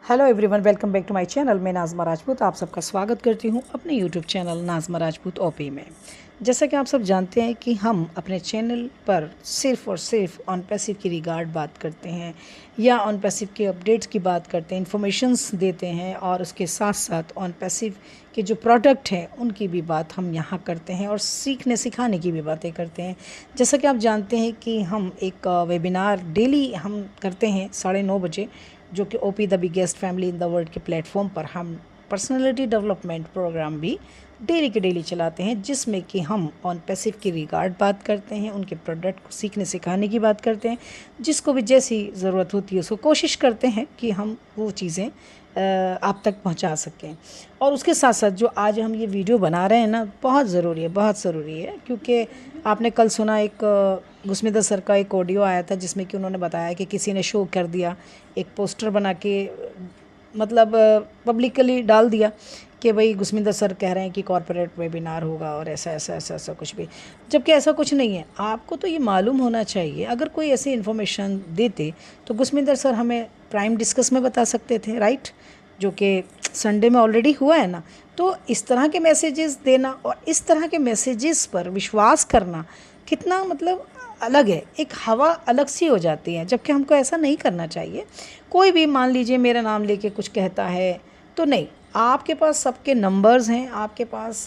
Hello everyone, welcome back to my channel. मैं नाज़मा राजपूत आप सबका स्वागत करती हूं अपने YouTube channel Nazma Rajput OP में। जैसा कि आप सब जानते हैं कि हम अपने चैनल पर सिर्फ़ और सिर्फ ऑन पैसिव की रिगार्ड बात करते हैं या ऑन पैसिव के अपडेट्स की बात करते हैं, इन्फॉर्मेशंस देते हैं और उसके साथ साथ ऑन पैसिव के जो प्रोडक्ट हैं उनकी भी बात हम यहाँ करते हैं और सीखने सिखाने की भी बातें करते हैं। जैसा कि आप जानते हैं कि हम एक वेबिनार डेली हम करते हैं 9:30 बजे, जो कि OP the biggest family in the world के प्लेटफॉर्म पर हम पर्सनालिटी डेवलपमेंट प्रोग्राम भी डेली के डेली चलाते हैं, जिसमें कि हम ऑन पैसिव की रिगार्ड बात करते हैं, उनके प्रोडक्ट को सीखने सिखाने की बात करते हैं। जिसको भी जैसी ज़रूरत होती है उसको कोशिश करते हैं कि हम वो चीज़ें आप तक पहुंचा सकें। और उसके साथ साथ जो आज हम ये वीडियो बना रहे हैं ना, बहुत ज़रूरी है, बहुत ज़रूरी है, क्योंकि आपने कल सुना एक गुस्मिदा सर का एक ऑडियो आया था जिसमें कि उन्होंने बताया कि किसी ने शो कर दिया, एक पोस्टर बना के मतलब पब्लिकली डाल दिया कि भाई गुस्मिदा सर कह रहे हैं कि कॉर्पोरेट वेबिनार होगा और ऐसा ऐसा ऐसा ऐसा कुछ भी, जबकि ऐसा कुछ नहीं है। आपको तो ये मालूम होना चाहिए। अगर कोई ऐसी इन्फॉर्मेशन देते तो गुस्मिदा सर हमें प्राइम डिस्कस में बता सकते थे, राइट, जो कि संडे में ऑलरेडी हुआ है ना। तो इस तरह के मैसेजेस देना और इस तरह के मैसेजेस पर विश्वास करना कितना मतलब अलग है, एक हवा अलग सी हो जाती है, जबकि हमको ऐसा नहीं करना चाहिए। कोई भी मान लीजिए मेरा नाम लेके कुछ कहता है तो नहीं, आपके पास सबके नंबर्स हैं, आपके पास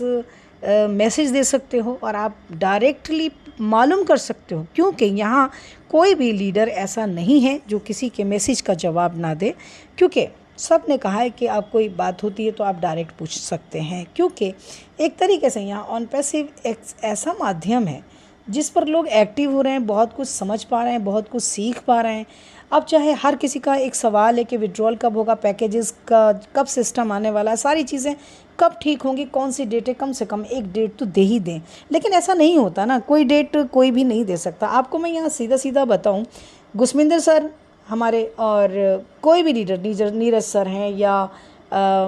मैसेज दे सकते हो और आप डायरेक्टली मालूम कर सकते हो, क्योंकि यहाँ कोई भी लीडर ऐसा नहीं है जो किसी के मैसेज का जवाब ना दे। क्योंकि सब ने कहा है कि आप कोई बात होती है तो आप डायरेक्ट पूछ सकते हैं, क्योंकि एक तरीके से यहाँ ऑन पैसिव एक ऐसा माध्यम है जिस पर लोग एक्टिव हो रहे हैं, बहुत कुछ समझ पा रहे हैं, बहुत कुछ सीख पा रहे हैं। अब चाहे हर किसी का एक सवाल है कि विड्रॉल कब होगा, पैकेजेस का कब सिस्टम आने वाला है, सारी चीज़ें कब ठीक होंगी, कौन सी डेट है, कम से कम एक डेट तो दे ही दें। लेकिन ऐसा नहीं होता ना, कोई डेट कोई भी नहीं दे सकता। आपको मैं यहाँ सीधा सीधा बताऊँ, गुस्मिंदर सर हमारे और कोई भी लीडर, नीरज सर हैं या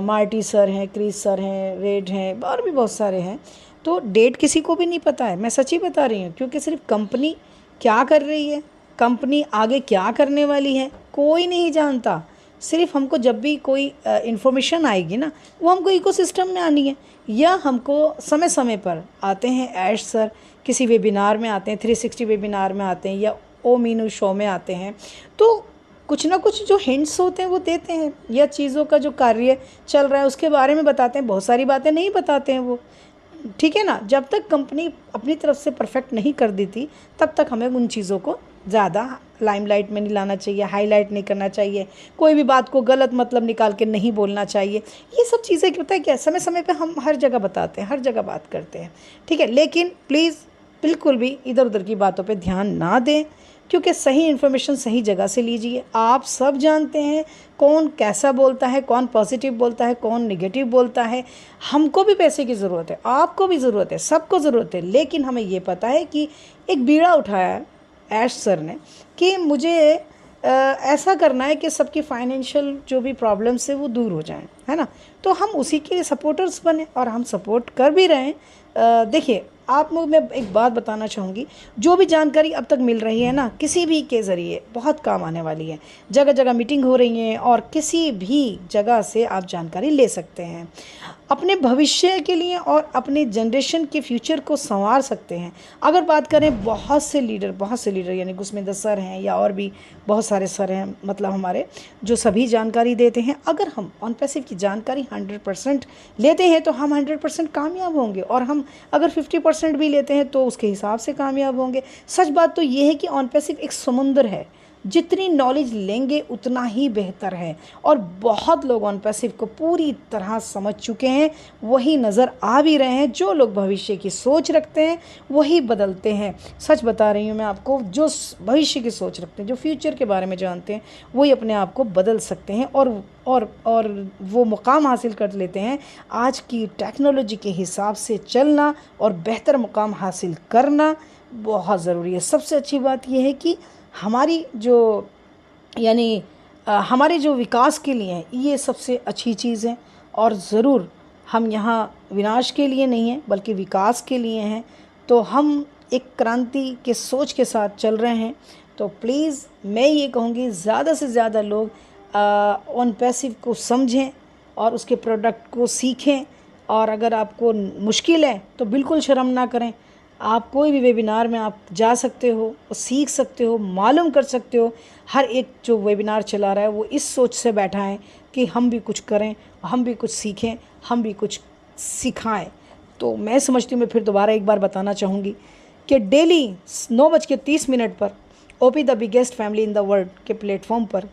मार्टी सर हैं, क्रिस सर हैं, रेड हैं और भी बहुत सारे हैं, तो डेट किसी को भी नहीं पता है। मैं सच्ची बता रही हूँ, क्योंकि सिर्फ कंपनी क्या कर रही है, कंपनी आगे क्या करने वाली है, कोई नहीं जानता। सिर्फ हमको जब भी कोई इन्फॉर्मेशन आएगी ना, वो हमको इकोसिस्टम में आनी है, या हमको समय समय पर आते हैं ऐश सर, किसी वेबिनार में आते हैं, 360 वेबिनार में आते हैं या ओ मीनू शो में आते हैं, तो कुछ ना कुछ जो हिंट्स होते हैं वो देते हैं, या चीज़ों का जो कार्य चल रहा है उसके बारे में बताते हैं। बहुत सारी बातें नहीं बताते हैं वो, ठीक है ना। जब तक कंपनी अपनी तरफ से परफेक्ट नहीं कर देती तब तक हमें उन चीज़ों को ज़्यादा लाइमलाइट में नहीं लाना चाहिए, हाईलाइट नहीं करना चाहिए, कोई भी बात को गलत मतलब निकाल के नहीं बोलना चाहिए। ये सब चीज़ें क्या, पता है क्या, समय समय पे हम हर जगह बताते हैं, हर जगह बात करते हैं, ठीक है। लेकिन प्लीज़ बिल्कुल भी इधर उधर की बातों पे ध्यान ना दें, क्योंकि सही इन्फॉर्मेशन सही जगह से लीजिए। आप सब जानते हैं कौन कैसा बोलता है, कौन पॉजिटिव बोलता है, कौन नेगेटिव बोलता है। हमको भी पैसे की ज़रूरत है, आपको भी ज़रूरत है, सबको ज़रूरत है, लेकिन हमें ये पता है कि एक बीड़ा उठाया है ऐश सर ने कि मुझे ऐसा करना है कि सबकी फाइनेंशियल जो भी प्रॉब्लम्स है वो दूर हो जाएं, है ना। तो हम उसी के सपोर्टर्स बने और हम सपोर्ट कर भी रहे हैं। देखिए, आप लोग, मैं एक बात बताना चाहूँगी, जो भी जानकारी अब तक मिल रही है ना, किसी भी के ज़रिए बहुत काम आने वाली है। जगह जगह मीटिंग हो रही है और किसी भी जगह से आप जानकारी ले सकते हैं, अपने भविष्य के लिए और अपने जनरेशन के फ्यूचर को संवार सकते हैं। अगर बात करें, बहुत से लीडर यानी गुस्मिंदर सर हैं या और भी बहुत सारे सर हैं, मतलब हमारे जो सभी जानकारी देते हैं, अगर हम ऑन पैसिव की जानकारी 100% लेते हैं तो हम 100% कामयाब होंगे, और हम अगर 50% भी लेते हैं तो उसके हिसाब से कामयाब होंगे। सच बात तो ये है कि ऑन पैसिव एक समुंदर है, जितनी नॉलेज लेंगे उतना ही बेहतर है, और बहुत लोग ऑन पैसिव को पूरी तरह समझ चुके हैं, वही नज़र आ भी रहे हैं। जो लोग भविष्य की सोच रखते हैं वही बदलते हैं। सच बता रही हूँ मैं आपको, जो भविष्य की सोच रखते हैं, जो फ्यूचर के बारे में जानते हैं, वही अपने आप को बदल सकते हैं और वो मुकाम हासिल कर लेते हैं। आज की टेक्नोलॉजी के हिसाब से चलना और बेहतर मुकाम हासिल करना बहुत ज़रूरी है। सबसे अच्छी बात यह है कि हमारी जो यानी हमारे जो विकास के लिए है, ये सबसे अच्छी चीज़ है। और ज़रूर हम यहाँ विनाश के लिए नहीं हैं बल्कि विकास के लिए हैं। तो हम एक क्रांति के सोच के साथ चल रहे हैं। तो प्लीज़ मैं ये कहूँगी, ज़्यादा से ज़्यादा लोग ऑन पैसिव को समझें और उसके प्रोडक्ट को सीखें। और अगर आपको मुश्किल है तो बिल्कुल शर्म ना करें, आप कोई भी वेबिनार में आप जा सकते हो और सीख सकते हो, मालूम कर सकते हो। हर एक जो वेबिनार चला रहा है वो इस सोच से बैठा है कि हम भी कुछ करें, हम भी कुछ सीखें, हम भी कुछ सिखाएं। तो मैं समझती हूँ, मैं फिर दोबारा एक बार बताना चाहूँगी कि डेली 9:30 पर OP the biggest family in the world के प्लेटफॉर्म पर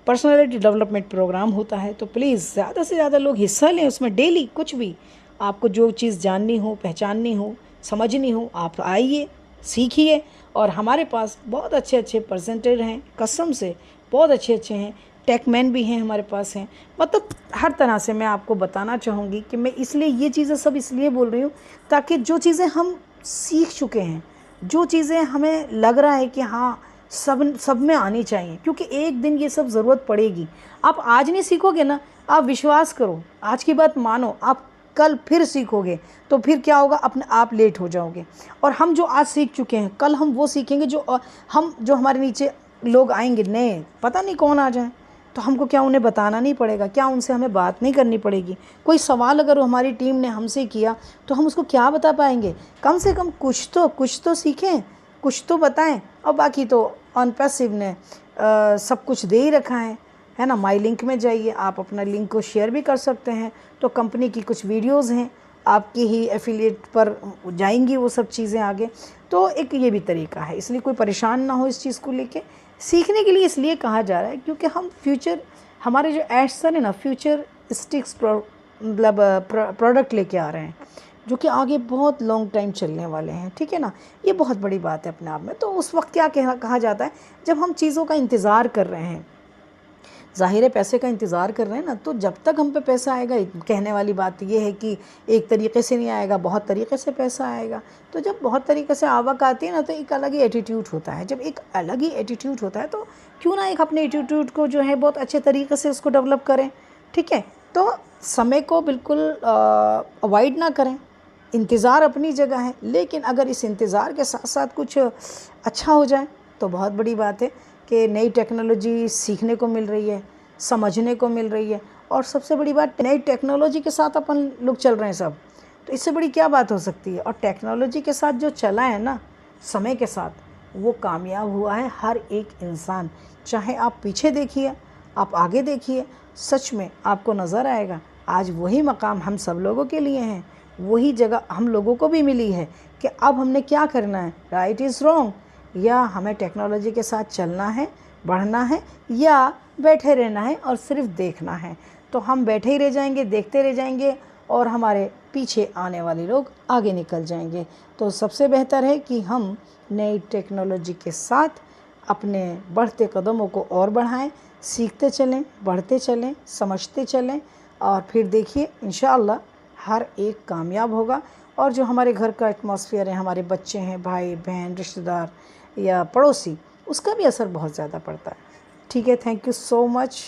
पर्सनालिटी डेवलपमेंट प्रोग्राम होता है। तो प्लीज़ ज़्यादा से ज़्यादा लोग हिस्सा लें उसमें। डेली कुछ भी आपको जो चीज़ जाननी हो, पहचाननी हो, समझनी हो, आप आइए, सीखिए। और हमारे पास बहुत अच्छे अच्छे प्रेजेंटर हैं, कसम से बहुत अच्छे अच्छे हैं, टेकमैन भी हैं हमारे पास हैं। मतलब हर तरह से मैं आपको बताना चाहूँगी कि मैं इसलिए ये चीज़ें सब इसलिए बोल रही हूँ ताकि जो चीज़ें हम सीख चुके हैं, जो चीज़ें हमें लग रहा है कि हाँ सब में आनी चाहिए, क्योंकि एक दिन ये सब ज़रूरत पड़ेगी। आप आज नहीं सीखोगे ना, आप विश्वास करो, आज की बात मानो, आप कल फिर सीखोगे तो फिर क्या होगा, अपने आप लेट हो जाओगे। और हम जो आज सीख चुके हैं कल हम वो सीखेंगे जो हमारे नीचे लोग आएंगे नए, पता नहीं कौन आ जाए, तो हमको क्या उन्हें बताना नहीं पड़ेगा, क्या उनसे हमें बात नहीं करनी पड़ेगी। कोई सवाल अगर हमारी टीम ने हमसे किया तो हम उसको क्या बता पाएंगे। कम से कम कुछ तो सीखें, कुछ तो बताएं। और बाकी तो ऑन पैसिव ने सब कुछ दे ही रखा है ना। माई लिंक में जाइए, आप अपना लिंक को शेयर भी कर सकते हैं। तो कंपनी की कुछ वीडियोस हैं, आपकी ही एफिलिएट पर जाएंगी वो सब चीज़ें आगे। तो एक ये भी तरीका है, इसलिए कोई परेशान ना हो इस चीज़ को लेके। सीखने के लिए इसलिए कहा जा रहा है क्योंकि हम फ्यूचर, हमारे जो एड्स है ना, फ्यूचर स्टिक्स मतलब प्रोडक्ट लेके आ रहे हैं जो कि आगे बहुत लॉन्ग टाइम चलने वाले हैं, ठीक है ना। ये बहुत बड़ी बात है अपने आप में। तो उस वक्त क्या कहा जाता है, जब हम चीज़ों का इंतज़ार कर रहे हैं, ज़ाहिर है पैसे का इंतज़ार कर रहे हैं ना, तो जब तक हम पे पैसा आएगा, कहने वाली बात ये है कि एक तरीके से नहीं आएगा, बहुत तरीके से पैसा आएगा। तो जब बहुत तरीके से आवक आती है ना, तो एक अलग ही एटीट्यूड होता है। जब एक अलग ही एटीट्यूड होता है तो क्यों ना एक अपने एटीट्यूड को जो है बहुत अच्छे तरीके से उसको डेवलप करें, ठीक है। तो समय को बिल्कुल अवॉइड ना करें। इंतज़ार अपनी जगह है, लेकिन अगर इस इंतज़ार के साथ साथ कुछ अच्छा हो जाए तो बहुत बड़ी बात है कि नई टेक्नोलॉजी सीखने को मिल रही है, समझने को मिल रही है। और सबसे बड़ी बात, नई टेक्नोलॉजी के साथ अपन लोग चल रहे हैं सब, तो इससे बड़ी क्या बात हो सकती है। और टेक्नोलॉजी के साथ जो चला है ना, समय के साथ, वो कामयाब हुआ है हर एक इंसान। चाहे आप पीछे देखिए, आप आगे देखिए, सच में आपको नज़र आएगा आज वही मकाम हम सब लोगों के लिए हैं, वही जगह हम लोगों को भी मिली है कि अब हमने क्या करना है, राइट इज़ रॉन्ग, या हमें टेक्नोलॉजी के साथ चलना है, बढ़ना है, या बैठे रहना है और सिर्फ देखना है। तो हम बैठे ही रह जाएंगे, देखते रह जाएंगे और हमारे पीछे आने वाले लोग आगे निकल जाएंगे। तो सबसे बेहतर है कि हम नई टेक्नोलॉजी के साथ अपने बढ़ते कदमों को और बढ़ाएं, सीखते चलें, बढ़ते चलें, समझते चलें। और फिर देखिए इंशाअल्लाह हर एक कामयाब होगा। और जो हमारे घर का एटमॉस्फेयर है, हमारे बच्चे हैं, भाई बहन, रिश्तेदार या पड़ोसी, उसका भी असर बहुत ज़्यादा पड़ता है। ठीक है, थैंक यू सो मच।